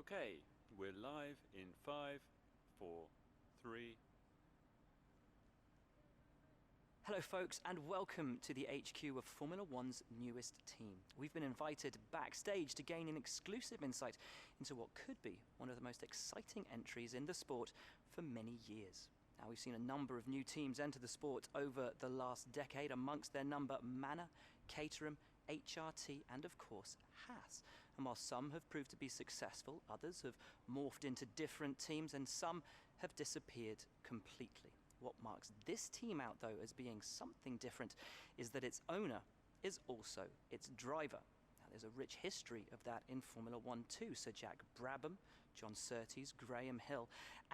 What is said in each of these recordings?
Okay, we're live in 5, 4, 3. Hello folks and welcome to the HQ of Formula One's newest team. We've been invited backstage to gain an exclusive insight into what could be one of the most exciting entries in the sport for many years. Now, we've seen a number of new teams enter the sport over the last decade, amongst their number Manor, Caterham, HRT and of course Haas. And while some have proved to be successful, others have morphed into different teams and some have disappeared completely. What marks this team out, though, as being something different is that its owner is also its driver. Now, there's a rich history of that in Formula One too. Sir Jack Brabham, John Surtees, Graham Hill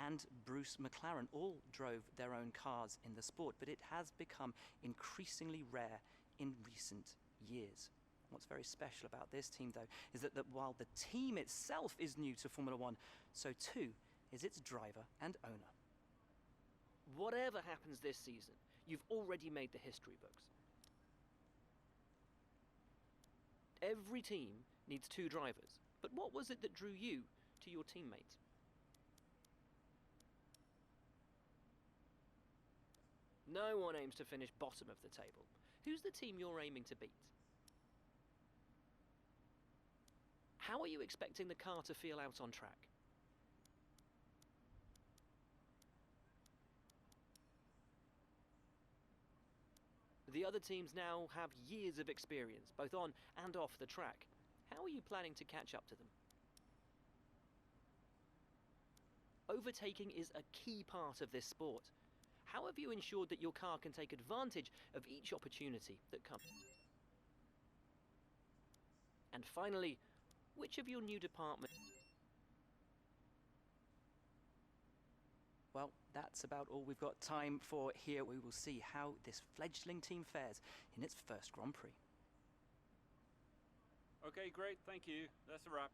and Bruce McLaren all drove their own cars in the sport, but it has become increasingly rare in recent years. What's very special about this team, though, is that while the team itself is new to Formula One, so too is its driver and owner. Whatever happens this season, you've already made the history books. Every team needs two drivers, but what was it that drew you to your teammates? No one aims to finish bottom of the table. Who's the team you're aiming to beat? How are you expecting the car to feel out on track? The other teams now have years of experience, both on and off the track. How are you planning to catch up to them? Overtaking is a key part of this sport. How have you ensured that your car can take advantage of each opportunity that comes? And finally, which of your new departments? Well, that's about all we've got time for here. We will see how this fledgling team fares in its first Grand Prix. Okay, great, thank you. That's a wrap.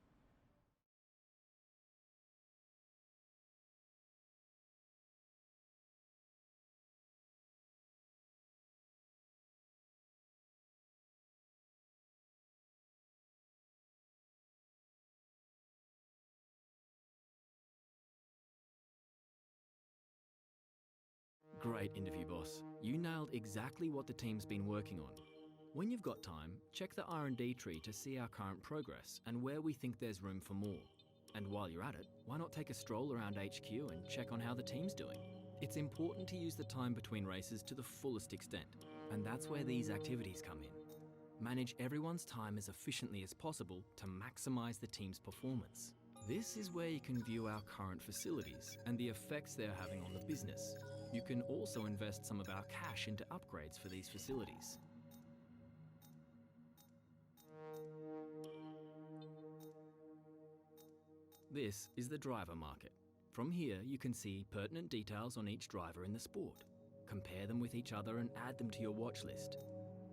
Great interview, boss. You nailed exactly what the team's been working on. When you've got time, check the R&D tree to see our current progress and where we think there's room for more. And while you're at it, why not take a stroll around HQ and check on how the team's doing? It's important to use the time between races to the fullest extent, and that's where these activities come in. Manage everyone's time as efficiently as possible to maximise the team's performance. This is where you can view our current facilities and the effects they're having on the business. You can also invest some of our cash into upgrades for these facilities. This is the driver market. From here, you can see pertinent details on each driver in the sport. Compare them with each other and add them to your watch list.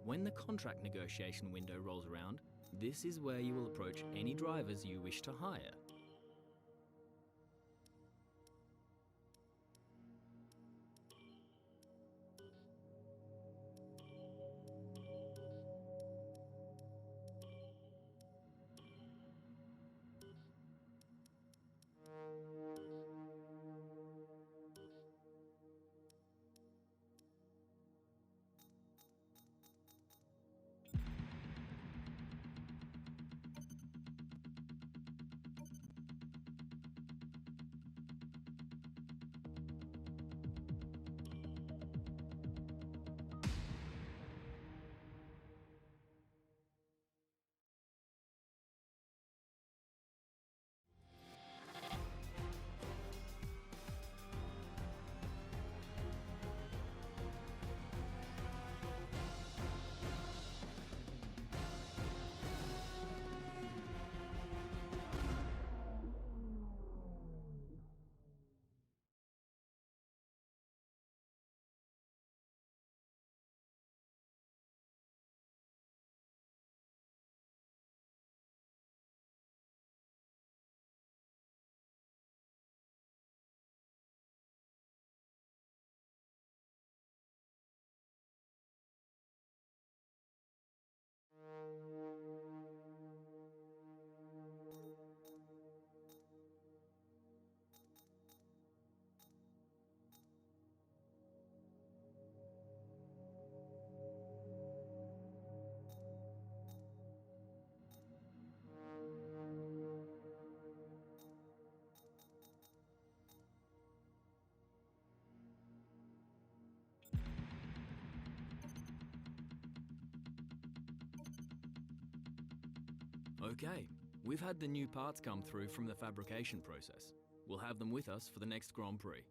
When the contract negotiation window rolls around, this is where you will approach any drivers you wish to hire. Okay, we've had the new parts come through from the fabrication process. We'll have them with us for the next Grand Prix.